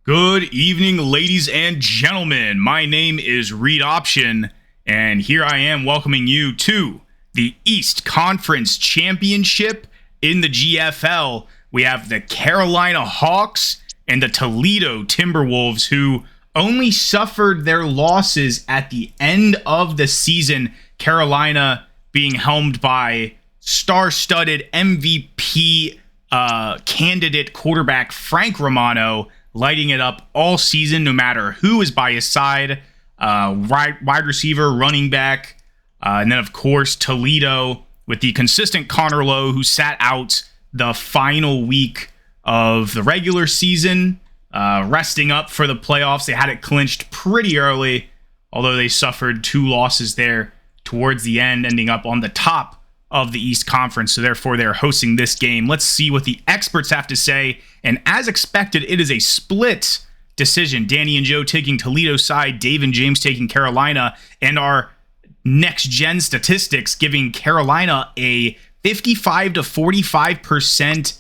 Good evening, ladies and gentlemen. My name is Reed Option, and here I am welcoming you to the East Conference Championship in the GFL. We have the Carolina Hawks and the Toledo Timberwolves, who only suffered their losses at the end of the season. Carolina being helmed by star-studded MVP candidate quarterback Frank Romano, lighting it up all season, no matter who is by his side. Wide receiver, running back, and then, of course, Toledo with the consistent Connor Lowe, who sat out the final week of the regular season, resting up for the playoffs. They had it clinched pretty early, although they suffered 2 losses there towards the end, ending up on the top of the East Conference, so therefore they're hosting this game. Let's see what the experts have to say, and as expected, it is a split decision. Danny and Joe taking Toledo's side, Dave and James taking Carolina, and our next-gen statistics giving Carolina a 55 to 45%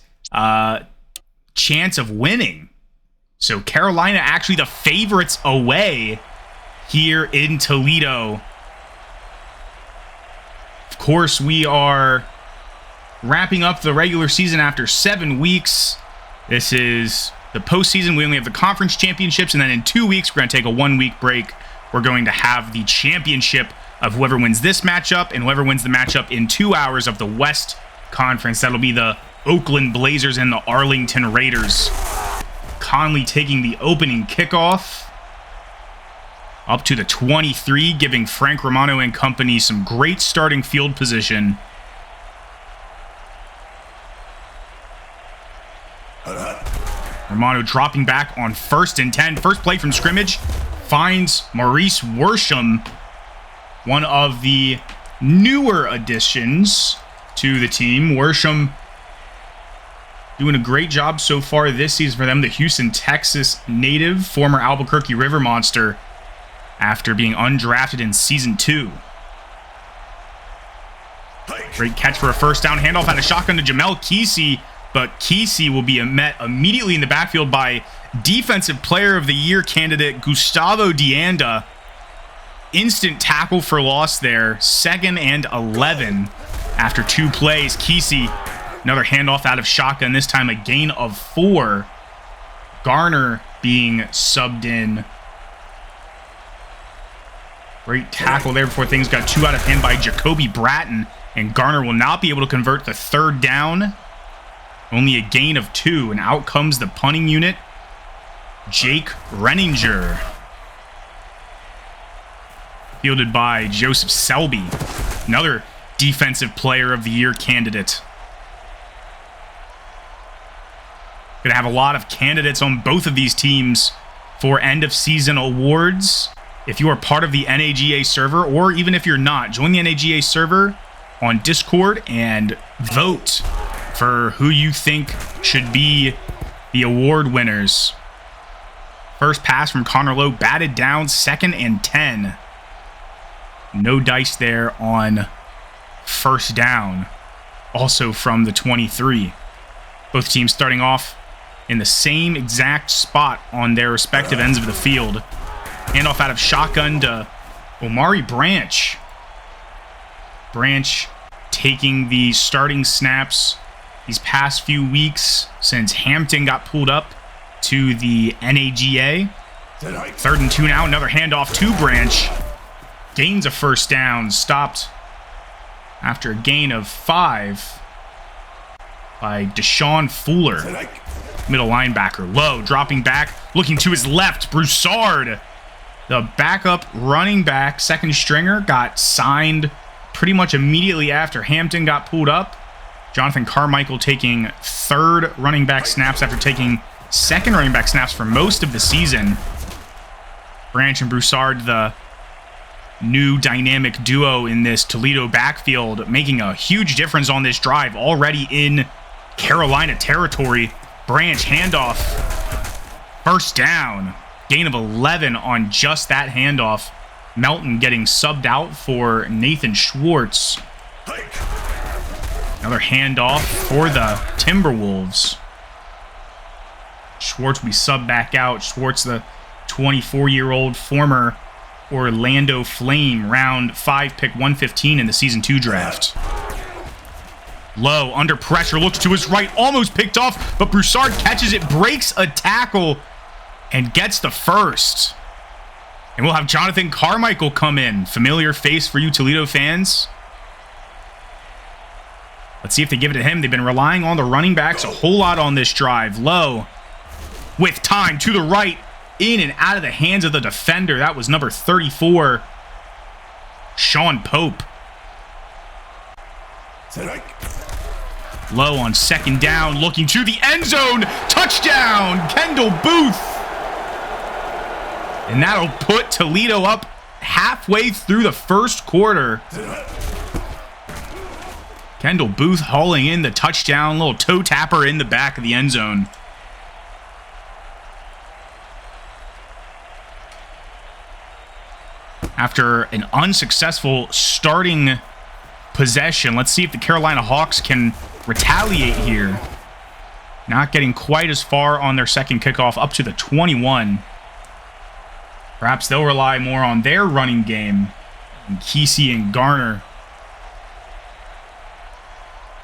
chance of winning. So Carolina actually the favorites away here in Toledo. Of course, we are wrapping up the regular season after 7 weeks. This is the postseason. We only have the conference championships, and then in 2 weeks, we're going to take a 1-week break. We're going to have the championship of whoever wins this matchup and whoever wins the matchup in 2 hours of the West Conference. That'll be the Oakland Blazers and the Arlington Raiders. Conley taking the opening kickoff up to the 23, giving Frank Romano and company some great starting field position. Romano dropping back on 1st and 10. First play from scrimmage finds Maurice Worsham, one of the newer additions to the team. Worsham doing a great job so far this season for them. The Houston, Texas native, former Albuquerque River Monster, after being undrafted in Season 2. Great catch for a first down. Handoff out of shotgun to Jamel Kesey, but Kesey will be met immediately in the backfield by Defensive Player of the Year candidate Gustavo Deanda. Instant tackle for loss there. 2nd and 11 after 2 plays. Kesey, another handoff out of shotgun, this time a gain of 4. Garner being subbed in. Great tackle there before things got too out of hand by Jacoby Bratton, and Garner will not be able to convert the 3rd down. Only a gain of 2, and out comes the punting unit, Jake Renninger. Fielded by Joseph Selby, another Defensive Player of the Year candidate. Gonna have a lot of candidates on both of these teams for end-of-season awards. If you are part of the NAGA server, or even if you're not, join the NAGA server on Discord and vote for who you think should be the award winners. First pass from Connor Lowe, batted down, 2nd and 10. No dice there on 1st down, also from the 23. Both teams starting off in the same exact spot on their respective ends of the field. Handoff out of shotgun to Omari Branch. Branch taking the starting snaps these past few weeks since Hampton got pulled up to the NAGA. 3rd and 2 now. Another handoff to Branch. Gains a 1st down. Stopped after a gain of 5 by Deshaun Fuller. Middle linebacker. Low, dropping back. Looking to his left. Broussard, the backup running back, 2nd stringer, got signed pretty much immediately after Hampton got pulled up. Jonathan Carmichael taking 3rd running back snaps after taking 2nd running back snaps for most of the season. Branch and Broussard, the new dynamic duo in this Toledo backfield, making a huge difference on this drive. Already in Carolina territory. Branch handoff. 1st down. Gain of 11 on just that handoff. Melton getting subbed out for Nathan Schwartz. Another handoff for the Timberwolves. Schwartz will be subbed back out. Schwartz, the 24-year-old former Orlando Flame, round 5, pick 115 in the Season 2 draft. Low, under pressure, looks to his right, almost picked off, but Broussard catches it, breaks a tackle, and gets the first. And we'll have Jonathan Carmichael come in. Familiar face for you Toledo fans. Let's see if they give it to him. They've been relying on the running backs a whole lot on this drive. Low, with time, to the right, in and out of the hands of the defender. That was number 34, Sean Pope. Low on second down, looking to the end zone. Touchdown, Kendall Booth. And that'll put Toledo up halfway through the first quarter. Kendall Booth hauling in the touchdown, little toe tapper in the back of the end zone. After an unsuccessful starting possession, let's see if the Carolina Hawks can retaliate here. Not getting quite as far on their second kickoff, up to the 21. Perhaps they'll rely more on their running game, and Kesey and Garner.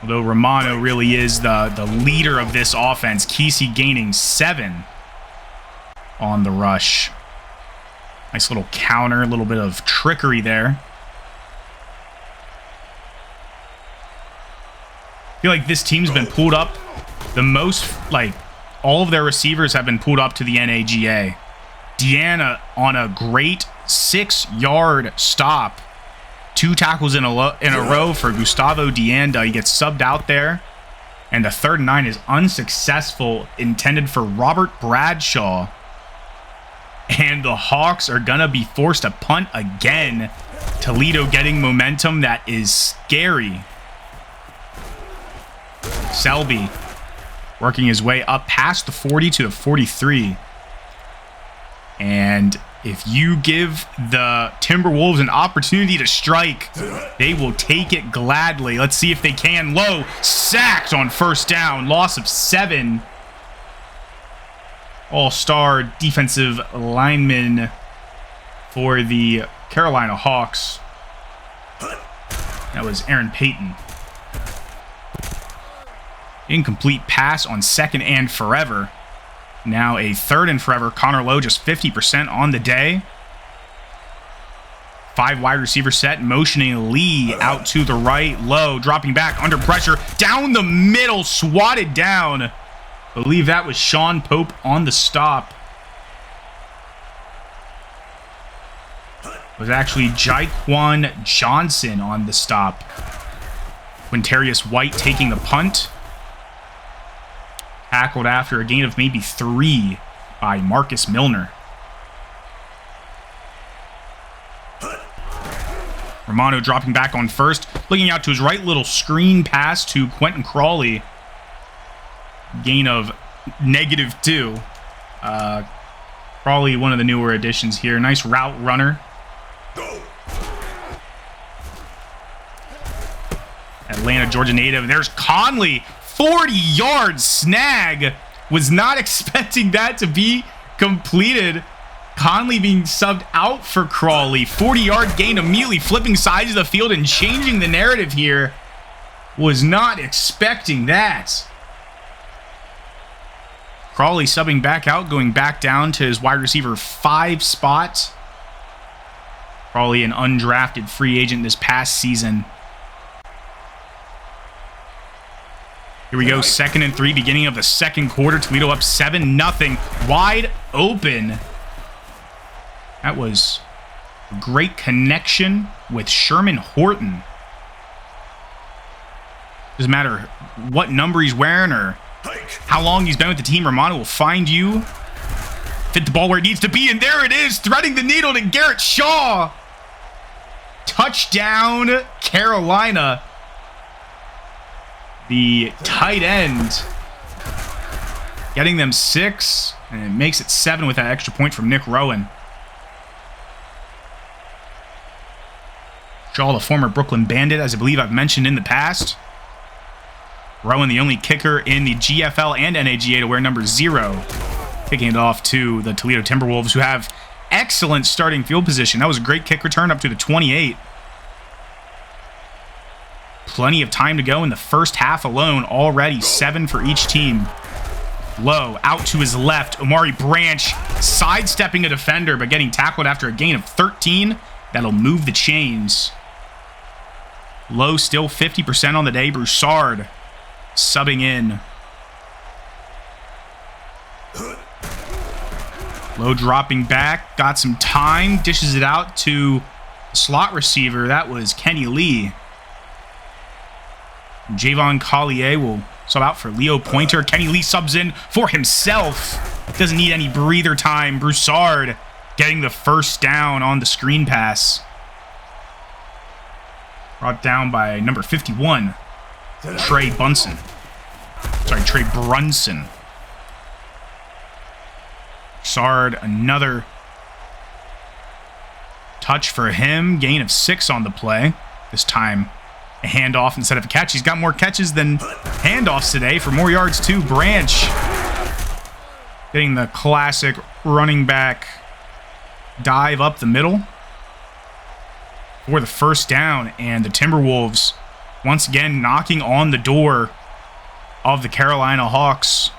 Although Romano really is the leader of this offense. Kesey gaining 7 on the rush. Nice little counter, a little bit of trickery there. I feel like this team's been pulled up the most, like, all of their receivers have been pulled up to the NAGA. Deanna on a great 6-yard stop. 2 tackles in a row for Gustavo Deanda. He gets subbed out there. And the 3rd and 9 is unsuccessful, intended for Robert Bradshaw. And the Hawks are going to be forced to punt again. Toledo getting momentum that is scary. Selby working his way up past the 40 to the 43. And if you give the Timberwolves an opportunity to strike, they will take it gladly. Let's see if they can. Low, sacked on first down. Loss of 7. All-star defensive lineman for the Carolina Hawks. That was Aaron Payton. Incomplete pass on 2nd and forever. Now a 3rd and forever. Connor Lowe just 50% on the day. 5 wide receiver set, motioning Lee out to the right. Lowe dropping back under pressure. Down the middle, swatted down. I believe that was Sean Pope on the stop. It was actually Jaquan Johnson on the stop. Quintarius White taking the punt. Tackled after a gain of maybe 3 by Marcus Milner. Romano dropping back on first. Looking out to his right, little screen pass to Quentin Crawley. Gain of -2. Crawley, one of the newer additions here. Nice route runner. Atlanta, Georgia native. There's Conley. 40-yard snag. Was not expecting that to be completed. Conley being subbed out for Crawley. 40-yard gain, immediately flipping sides of the field and changing the narrative here. Was not expecting that. Crawley subbing back out, going back down to his wide receiver 5 spot. Crawley, an undrafted free agent this past season. Here we go, 2nd and 3, beginning of the second quarter. Toledo up 7-0, wide open. That was a great connection with Sherman Horton. Doesn't matter what number he's wearing or how long he's been with the team. Romano will find you. Fit the ball where it needs to be, and there it is, threading the needle to Garrett Shaw. Touchdown, Carolina. The tight end getting them 6, and it makes it 7 with that extra point from Nick Rowan. Shaw, the former Brooklyn Bandit, as I believe I've mentioned in the past. Rowan, the only kicker in the GFL and NAGA to wear number 0. Kicking it off to the Toledo Timberwolves, who have excellent starting field position. That was a great kick return up to the 28. Plenty of time to go in the first half alone. Already 7 for each team. Low, out to his left. Omari Branch sidestepping a defender, but getting tackled after a gain of 13. That'll move the chains. Low still 50% on the day. Broussard subbing in. Low dropping back. Got some time. Dishes it out to the slot receiver. That was Kenny Lee. Javon Collier will sub out for Leo Pointer. Kenny Lee subs in for himself. Doesn't need any breather time. Broussard getting the first down on the screen pass. Brought down by number 51, Trey Brunson. Broussard, another touch for him. Gain of 6 on the play. This time a handoff instead of a catch. He's got more catches than handoffs today for more yards too. Branch getting the classic running back dive up the middle for the first down. And the Timberwolves once again knocking on the door of the Carolina Hawks.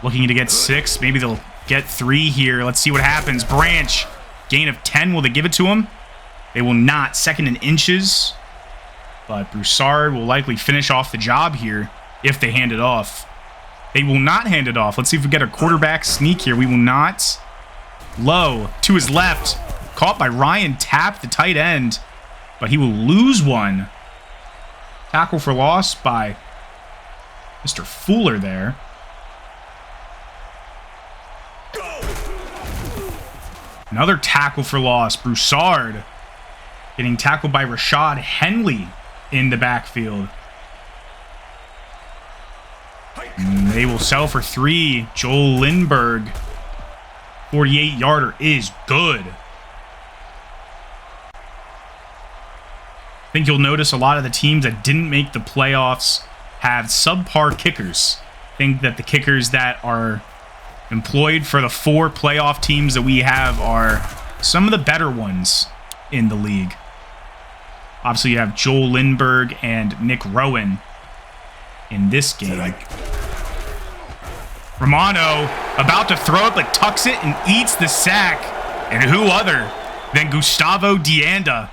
Looking to get 6. Maybe they'll get 3 here. Let's see what happens. Branch, gain of 10. Will they give it to him? They will not. 2nd and inches. But Broussard will likely finish off the job here if they hand it off. They will not hand it off. Let's see if we get a quarterback sneak here. We will not. Low to his left. Caught by Ryan Tapp, the tight end. But he will lose one. Tackle for loss by Mr. Fuller there. Another tackle for loss. Broussard getting tackled by Rashad Henley in the backfield. And they will sell for 3. Joel Lindbergh, 48-yarder is good. I think you'll notice a lot of the teams that didn't make the playoffs have subpar kickers. I think that the kickers that are employed for the 4 playoff teams that we have are some of the better ones in the league. Obviously, you have Joel Lindbergh and Nick Rowan in this game. Romano about to throw it, but tucks it and eats the sack. And who other than Gustavo Deanda,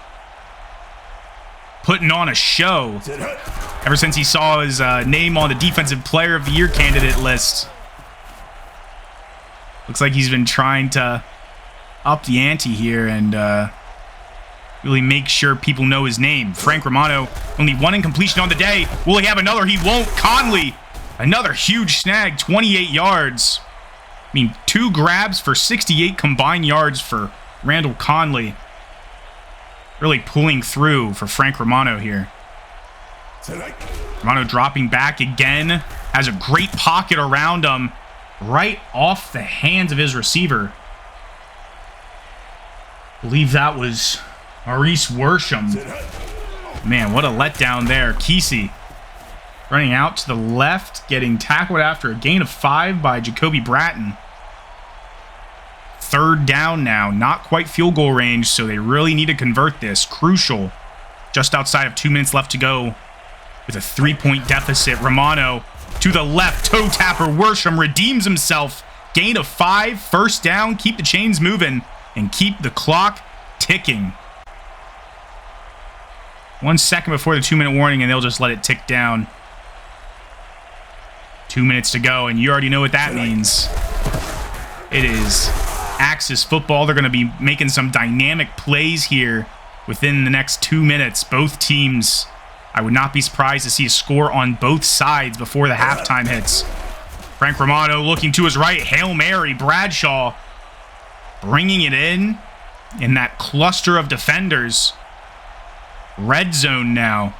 putting on a show ever since he saw his name on the Defensive Player of the Year candidate list. Looks like he's been trying to up the ante here and really make sure people know his name. Frank Romano, only 1 incompletion on the day. Will he have another? He won't. Conley, another huge snag, 28 yards. I mean, 2 grabs for 68 combined yards for Randall Conley. Really pulling through for Frank Romano here. Romano dropping back again. Has a great pocket around him. Right off the hands of his receiver. I believe that was Maurice Worsham. Man, what a letdown there. Kesey running out to the left, getting tackled after a gain of 5 by Jacoby Bratton. 3rd down now, not quite field goal range, so they really need to convert this. Crucial. Just outside of 2 minutes left to go with a 3-point deficit. Romano to the left, toe tapper. Worsham redeems himself. Gain of 5, 1st down. Keep the chains moving and keep the clock ticking. 1 second before the 2-minute warning, and they'll just let it tick down. 2 minutes to go, and you already know what that means. It is Axis football. They're going to be making some dynamic plays here within the next 2 minutes. Both teams, I would not be surprised to see a score on both sides before the halftime hits. Frank Romano looking to his right. Hail Mary. Bradshaw bringing it in that cluster of defenders. Red zone now.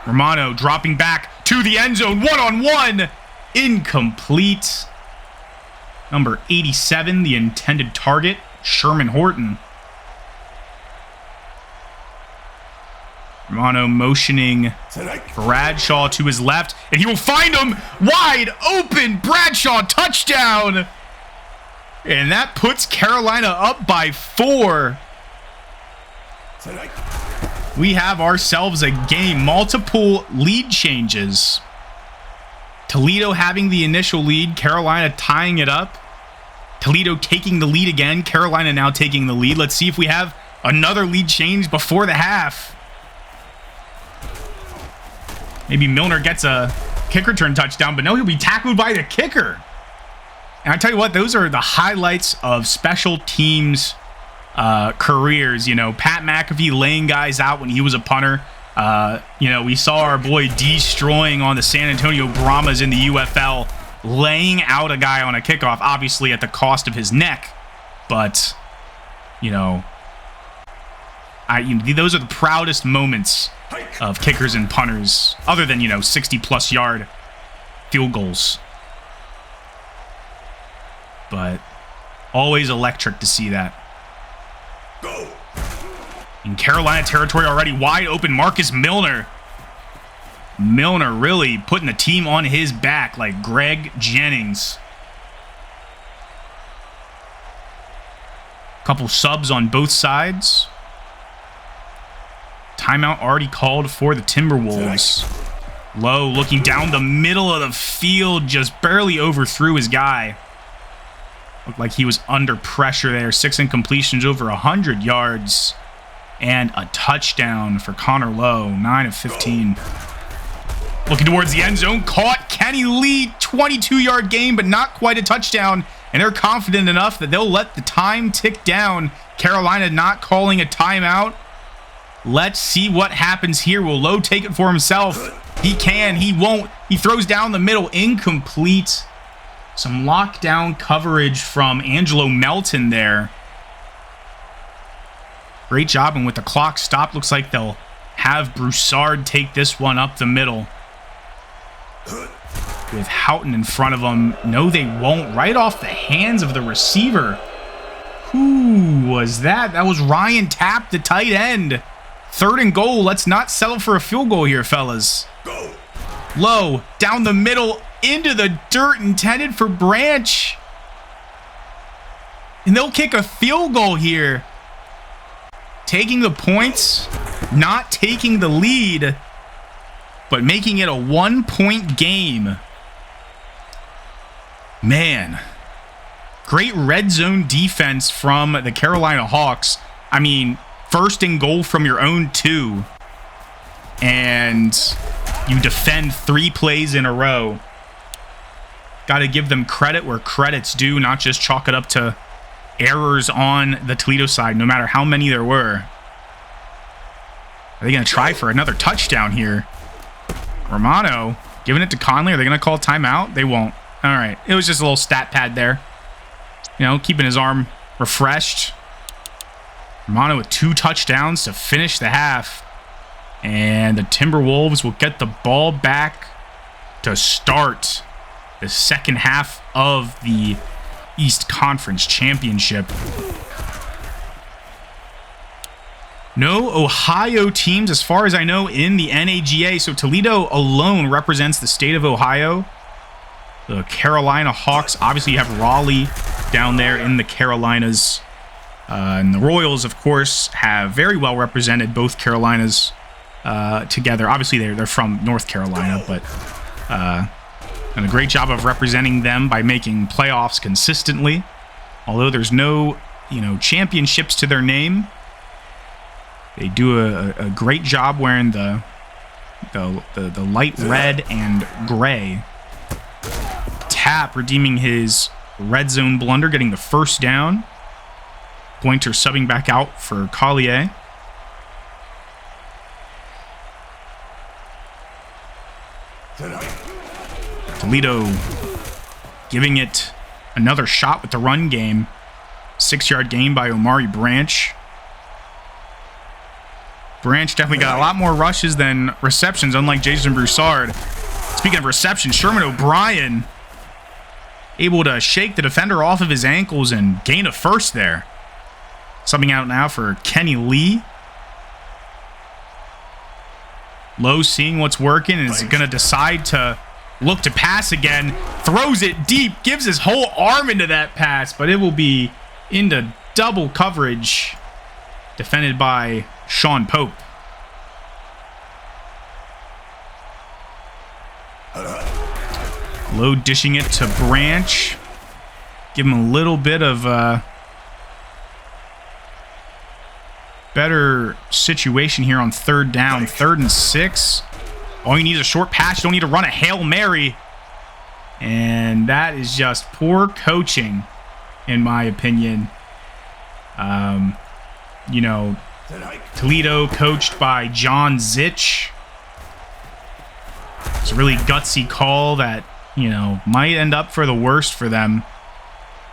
Romano dropping back to the end zone. 1-on-1. Incomplete. Number 87, the intended target, Sherman Horton. Romano motioning Bradshaw to his left, and he will find him wide open. Bradshaw, touchdown. And that puts Carolina up by 4. We have ourselves a game. Multiple lead changes. Toledo having the initial lead, Carolina tying it up. Toledo taking the lead again, Carolina now taking the lead. Let's see if we have another lead change before the half. Maybe Milner gets a kick return touchdown, but no, he'll be tackled by the kicker. And I tell you what, those are the highlights of special teams careers. You know, Pat McAfee laying guys out when he was a punter. You know, we saw our boy destroying on the San Antonio Brahmas in the UFL, laying out a guy on a kickoff, obviously at the cost of his neck. But, you know, those are the proudest moments of kickers and punters, other than, you know, 60-plus yard field goals. But always electric to see that. Go. In Carolina territory already, wide open, Marcus Milner. Milner really putting the team on his back like Greg Jennings. Couple subs on both sides. Timeout already called for the Timberwolves. Lowe looking down the middle of the field, just barely overthrew his guy. Looked like he was under pressure there. 6 incompletions, over 100 yards. And a touchdown for Connor Lowe, 9 of 15. Looking towards the end zone, caught Kenny Lee, 22-yard gain, but not quite a touchdown. And they're confident enough that they'll let the time tick down. Carolina not calling a timeout. Let's see what happens here. Will Lowe take it for himself? He can, he won't. He throws down the middle, incomplete. Some lockdown coverage from Angelo Melton there. Great job, and with the clock stopped, looks like they'll have Broussard take this one up the middle. With Houghton in front of them. No, they won't. Right off the hands of the receiver. Who was that? That was Ryan Tapp, the tight end. 3rd and goal. Let's not settle for a field goal here, fellas. Low, down the middle, into the dirt, intended for Branch. And they'll kick a field goal here. Taking the points, not taking the lead, but making it a 1-point game. Man, great red zone defense from the Carolina Hawks. I mean, 1st and goal from your own 2. And you defend 3 plays in a row. Got to give them credit where credit's due, not just chalk it up to errors on the Toledo side, no matter how many there were. Are they going to try for another touchdown here? Romano giving it to Conley. Are they going to call timeout? They won't. All right. It was just a little stat pad there. You know, keeping his arm refreshed. Romano with 2 touchdowns to finish the half. And the Timberwolves will get the ball back to start the second half of the East Conference Championship. No Ohio teams, as far as I know, in the NAGA. So Toledo alone represents the state of Ohio. The Carolina Hawks, obviously you have Raleigh down there in the Carolinas. And the Royals, of course, have very well represented both Carolinas together. Obviously they're from North Carolina, but done a great job of representing them by making playoffs consistently. Although there's no, championships to their name, they do a great job wearing the light red and gray. Tapp redeeming his red zone blunder, getting the first down. Pointer subbing back out for Collier. Toledo giving it another shot with the run game. 6-yard gain by Omari Branch. Branch definitely got a lot more rushes than receptions, unlike Jason Broussard. Speaking of reception, Sherman O'Brien able to shake the defender off of his ankles and gain a first there. Subbing out now for Kenny Lee. Lowe seeing what's working and is going to decide to look to pass again. Throws it deep, gives his whole arm into that pass, but it will be into double coverage. Defended by Sean Pope. Lowe dishing it to Branch. Give him a little bit of better situation here on third down. 3rd and 6. All you need is a short pass. You don't need to run a Hail Mary. And that is just poor coaching, in my opinion. You know, Toledo coached by John Zich. It's a really gutsy call that, you know, might end up for the worst for them.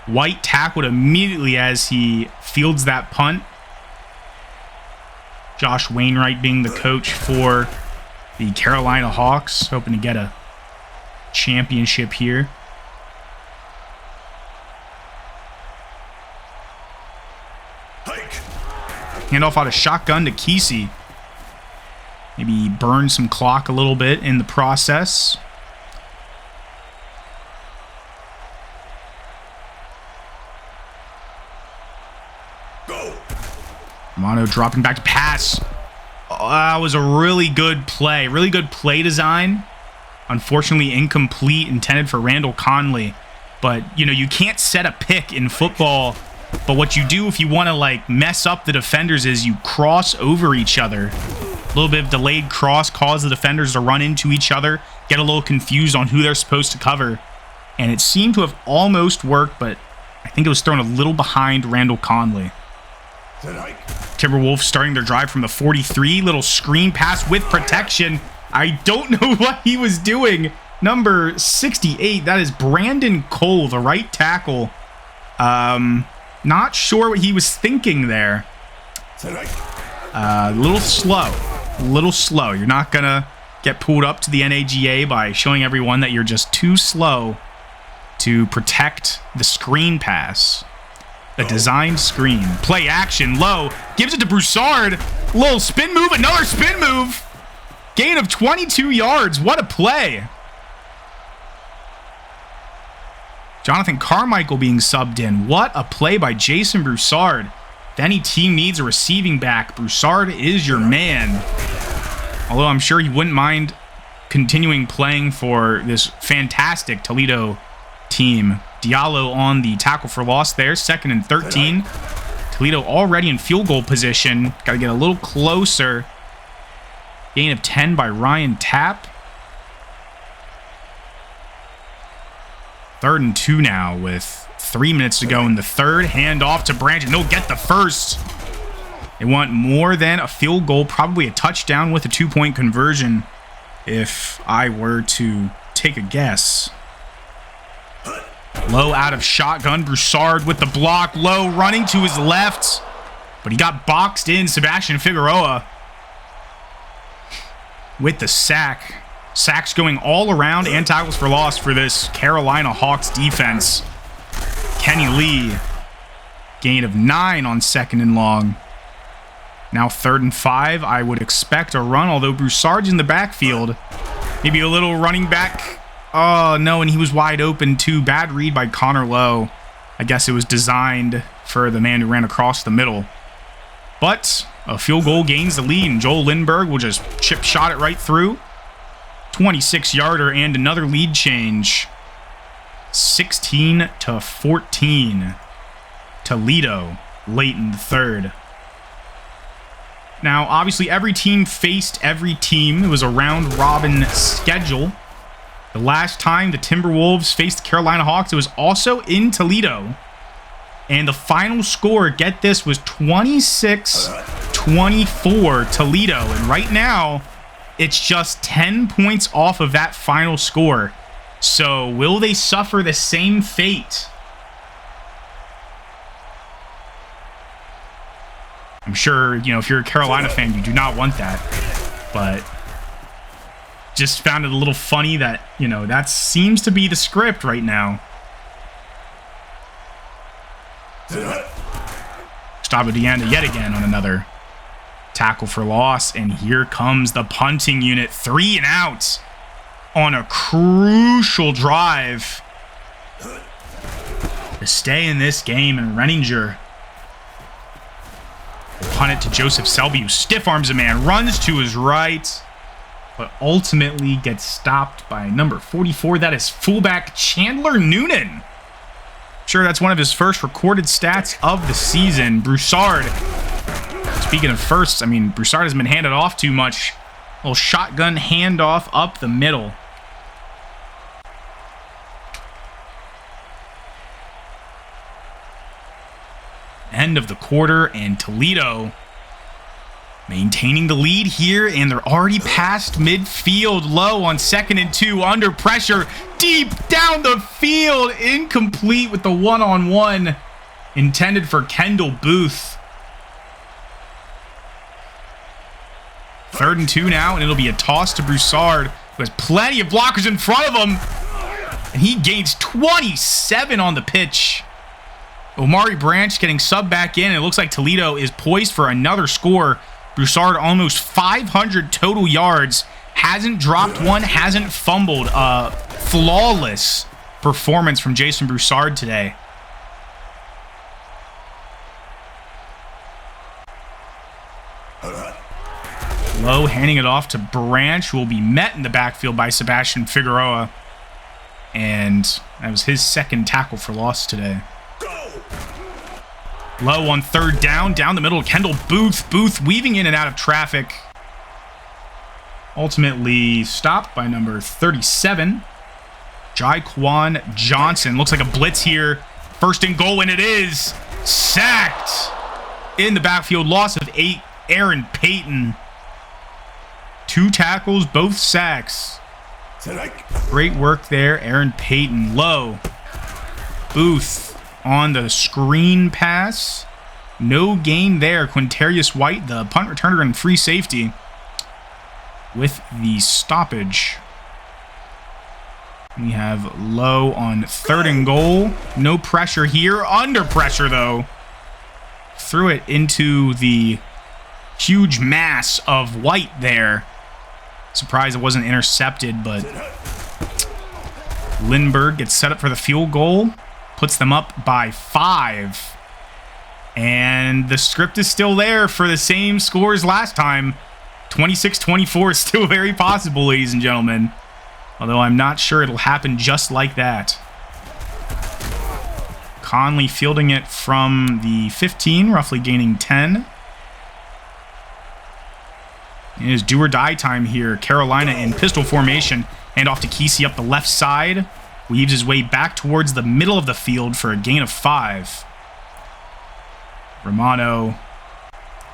White tackled immediately as he fields that punt. Josh Wainwright being the coach for the Carolina Hawks, hoping to get a championship here. Handoff out of shotgun to Kesey. Maybe burn some clock a little bit in the process. Romano dropping back to pass. Oh, that was a really good play. Really good play design. Unfortunately incomplete, intended for Randall Conley. But, you know, you can't set a pick in football. But what you do if you want to, like, mess up the defenders is you cross over each other. A little bit of delayed cross cause the defenders to run into each other, get a little confused on who they're supposed to cover. And it seemed to have almost worked, but I think it was thrown a little behind Randall Conley. Timberwolves starting their drive from the 43. Little screen pass with protection. I don't know what he was doing. Number 68, that is Brandon Cole, the right tackle. Not sure what he was thinking there. A little slow. A little slow. You're not going to get pulled up to the NAGA by showing everyone that you're just too slow to protect the screen pass. The designed screen. Play action. Low. Gives it to Broussard. Little spin move. Another spin move. Gain of 22 yards. What a play. Jonathan Carmichael being subbed in. What a play by Jason Broussard. If any team needs a receiving back, Broussard is your man. Although I'm sure he wouldn't mind continuing playing for this fantastic Toledo team. Diallo on the tackle for loss there. 2nd and 13. Toledo already in field goal position. Got to get a little closer. Gain of 10 by Ryan Tapp. 3rd and 2 now with 3 minutes to go in the third. Hand off to Branch, and they'll get the first. They want more than a field goal, probably a touchdown with a 2-point conversion, if I were to take a guess. Low out of shotgun. Broussard with the block. Low running to his left, but he got boxed in. Sebastian Figueroa with the sack. Sacks going all around and tackles for loss for this Carolina Hawks defense. Kenny Lee, gain of 9 on 2nd and long. Now 3rd and 5. I would expect a run, although Broussard's in the backfield. Maybe a little running back. Oh, no, and he was wide open too. Bad read by Connor Lowe. I guess it was designed for the man who ran across the middle. But a field goal gains the lead, and Joel Lindbergh will just chip shot it right through. 26-yarder and another lead change. 16 to 14. Toledo late in the third. Now, obviously, every team faced every team. It was a round-robin schedule. The last time the Timberwolves faced the Carolina Hawks, it was also in Toledo. And the final score, get this, was 26-24 Toledo. And right now, it's just 10 points off of that final score. So, will they suffer the same fate? I'm sure, you know, if you're a Carolina fan, you do not want that. But just found it a little funny that, you know, that seems to be the script right now. Gustavo Deanda yet again on another Tackle for loss, and here comes the punting unit. 3 and out on a crucial drive to stay in this game, and Renninger will punt it to Joseph Selby, who stiff arms a man, runs to his right, but ultimately gets stopped by number 44. That is fullback Chandler Noonan. Sure, that's one of his first recorded stats of the season. Broussard, speaking of firsts, I mean, Broussard has been handed off too much. Little shotgun handoff up the middle. End of the quarter, and Toledo maintaining the lead here, and they're already past midfield. Low on 2nd and 2, under pressure, deep down the field, incomplete with the one-on-one intended for Kendall Booth. 3rd and 2 now, and it'll be a toss to Broussard, who has plenty of blockers in front of him, and he gains 27 on the pitch. Omari Branch getting subbed back in, and it looks like Toledo is poised for another score. Broussard almost 500 total yards, hasn't dropped one, hasn't fumbled. A flawless performance from Jason Broussard today. Lowe handing it off to Branch, who will be met in the backfield by Sebastian Figueroa. And that was his 2nd tackle for loss today. Low on 3rd down, down the middle, Kendall Booth. Booth weaving in and out of traffic. Ultimately stopped by number 37, Jaquan Johnson. Looks like a blitz here. 1st and goal, and it is sacked. In the backfield, loss of 8, Aaron Payton. 2 tackles, both sacks. Great work there, Aaron Payton. Low. Booth on the screen pass. No gain there. Quintarius White, the punt returner and free safety, with the stoppage. We have Low on 3rd and goal. No pressure here. Under pressure, though. Threw it into the huge mass of White there. Surprised it wasn't intercepted, but Lindbergh gets set up for the field goal. Puts them up by 5. And the script is still there for the same score as last time. 26-24 is still very possible, ladies and gentlemen. Although I'm not sure it'll happen just like that. Conley fielding it from the 15, roughly gaining 10. It is do or die time here. Carolina in pistol formation. Hand off to Kesey up the left side. Weaves his way back towards the middle of the field for a gain of 5. Romano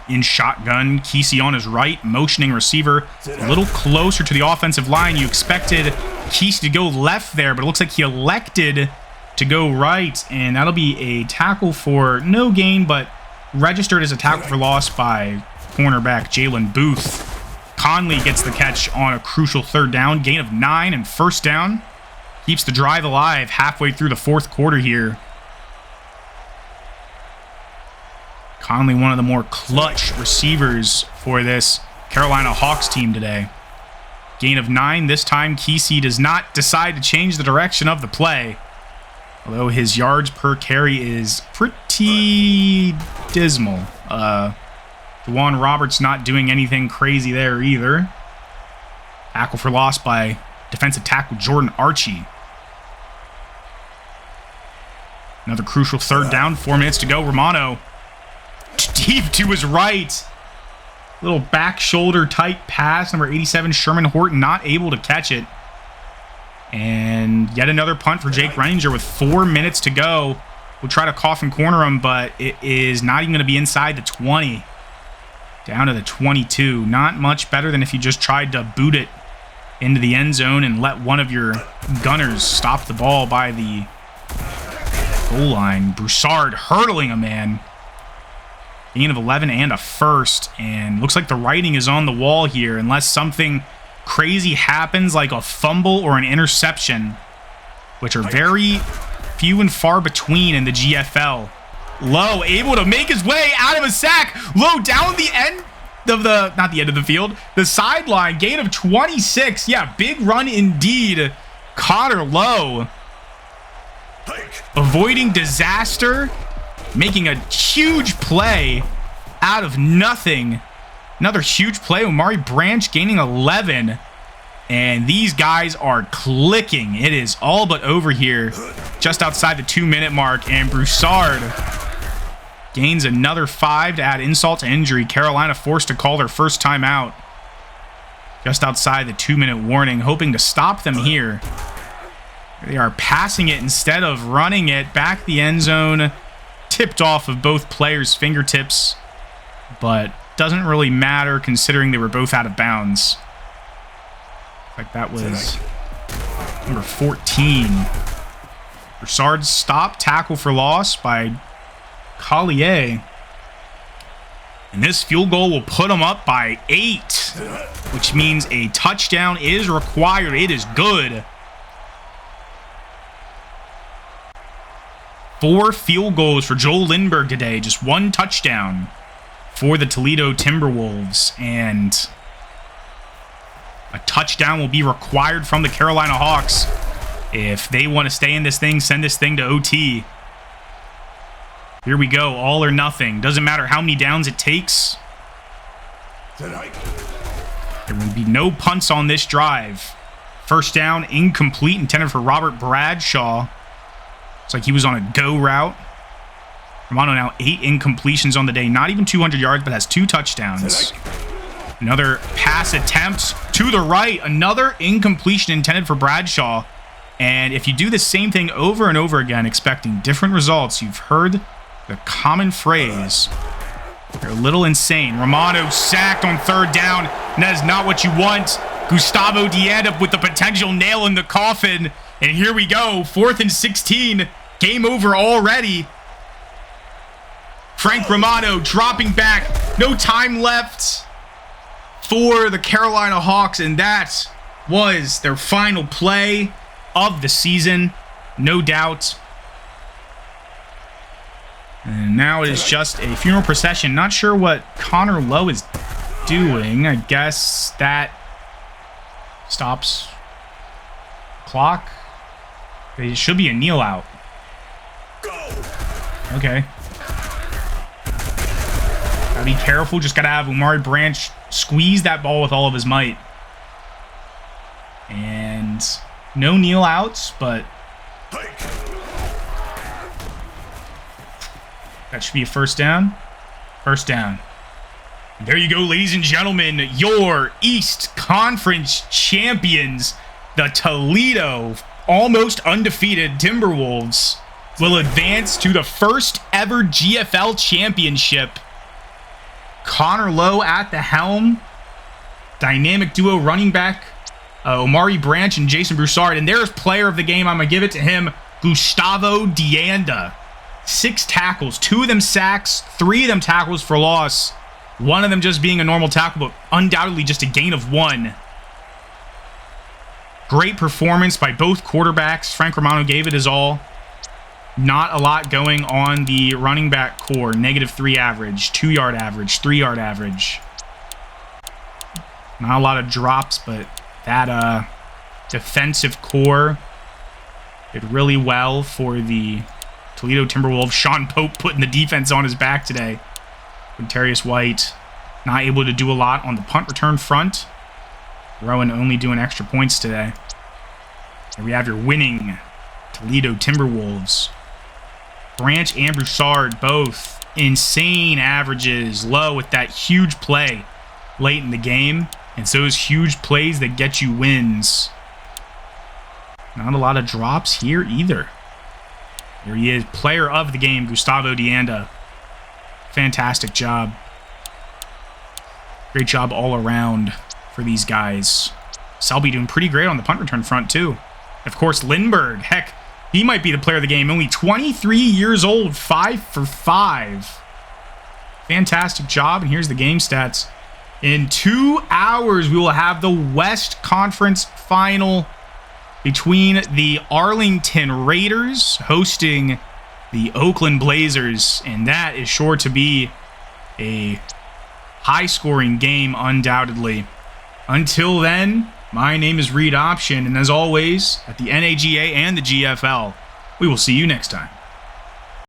in shotgun. Kesey on his right, motioning receiver a little closer to the offensive line. You expected Kesey to go left there, but it looks like he elected to go right, and that'll be a tackle for no gain, but registered as a tackle for loss by cornerback Jalen Booth. Conley gets the catch on a crucial 3rd down, gain of 9 and 1st down. Keeps the drive alive halfway through the 4th quarter here. Conley, one of the more clutch receivers for this Carolina Hawks team today. Gain of 9. This time, Kesey does not decide to change the direction of the play. Although his yards per carry is pretty dismal. Juwan Roberts not doing anything crazy there either. Tackle for loss by defensive tackle Jordan Archie. Another crucial 3rd down, 4 minutes to go. Romano deep to his right. Little back shoulder tight pass. Number 87, Sherman Horton, not able to catch it. And yet another punt for Jake Renninger with 4 minutes to go. We'll try to coffin corner him, but it is not even going to be inside the 20. Down to the 22. Not much better than if you just tried to boot it into the end zone and let one of your gunners stop the ball by the goal line. Broussard hurdling a man. Gain of 11 and a 1st. And looks like the writing is on the wall here unless something crazy happens like a fumble or an interception, which are very few and far between in the GFL. Lowe able to make his way out of a sack. Lowe down the end of the, not the end of the field, the sideline. Gain of 26. Yeah, big run indeed. Connor Lowe avoiding disaster, making a huge play out of nothing. Another huge play. Omari Branch gaining 11. And these guys are clicking. It is all but over here, just outside the 2-minute mark. And Broussard gains another 5 to add insult to injury. Carolina forced to call their first timeout just outside the 2-minute warning, hoping to stop them here. They are passing it instead of running it back the end zone. Tipped off of both players' fingertips, but doesn't really matter considering they were both out of bounds. Like that was number 14. Broussard's stop, tackle for loss by Collier. And this field goal will put them up by 8, which means a touchdown is required. It is good. 4 field goals for Joel Lindbergh today. Just 1 touchdown for the Toledo Timberwolves. And a touchdown will be required from the Carolina Hawks if they want to stay in this thing, send this thing to OT. Here we go, all or nothing. Doesn't matter how many downs it takes. There will be no punts on this drive. First down, incomplete, intended for Robert Bradshaw. Looks like he was on a go route. Romano now 8 incompletions on the day. Not even 200 yards, but has 2 touchdowns. Another pass attempt to the right. Another incompletion intended for Bradshaw. And if you do the same thing over and over again, expecting different results, you've heard the common phrase, you're a little insane. Romano sacked on 3rd down, and that is not what you want. Gustavo Dianda with the potential nail in the coffin. And here we go, 4th and 16. Game over already. Frank Romano dropping back. No time left for the Carolina Hawks, and that was their final play of the season, no doubt. And now it is just a funeral procession. Not sure what Connor Lowe is doing. I guess that stops clock. It should be a kneel out. Okay. Gotta be careful. Just gotta have Omari Branch squeeze that ball with all of his might. And no kneel outs, but that should be a first down. First down. There you go, ladies and gentlemen. Your East Conference champions, the Toledo, almost undefeated Timberwolves, will advance to the first ever GFL championship. Connor Lowe at the helm. Dynamic duo running back Omari Branch and Jason Broussard. And there's player of the game. I'm going to give it to him, Gustavo Dianda. 6 tackles, 2 of them sacks, 3 of them tackles for loss. 1 of them just being a normal tackle, but undoubtedly just a gain of 1. Great performance by both quarterbacks. Frank Romano gave it his all. Not a lot going on the running back core. -3 average, 2-yard average, 3-yard average. Not a lot of drops, but that defensive core did really well for the Toledo Timberwolves. Sean Pope putting the defense on his back today. Quintarius White not able to do a lot on the punt return front. Rowan only doing extra points today. Here we have your winning Toledo Timberwolves. Branch and Broussard, both insane averages. Low with that huge play late in the game. It's those huge plays that get you wins. Not a lot of drops here either. Here he is, player of the game, Gustavo Dianda. Fantastic job. Great job all around for these guys. Selby doing pretty great on the punt return front too. Of course, Lindbergh, heck, he might be the player of the game. Only 23 years old, 5 for 5. Fantastic job, and here's the game stats. In 2 hours, we will have the West Conference Final between the Arlington Raiders hosting the Oakland Blazers, and that is sure to be a high-scoring game, undoubtedly. Until then, my name is Reed Option, and as always, at the NAGA and the GFL, we will see you next time.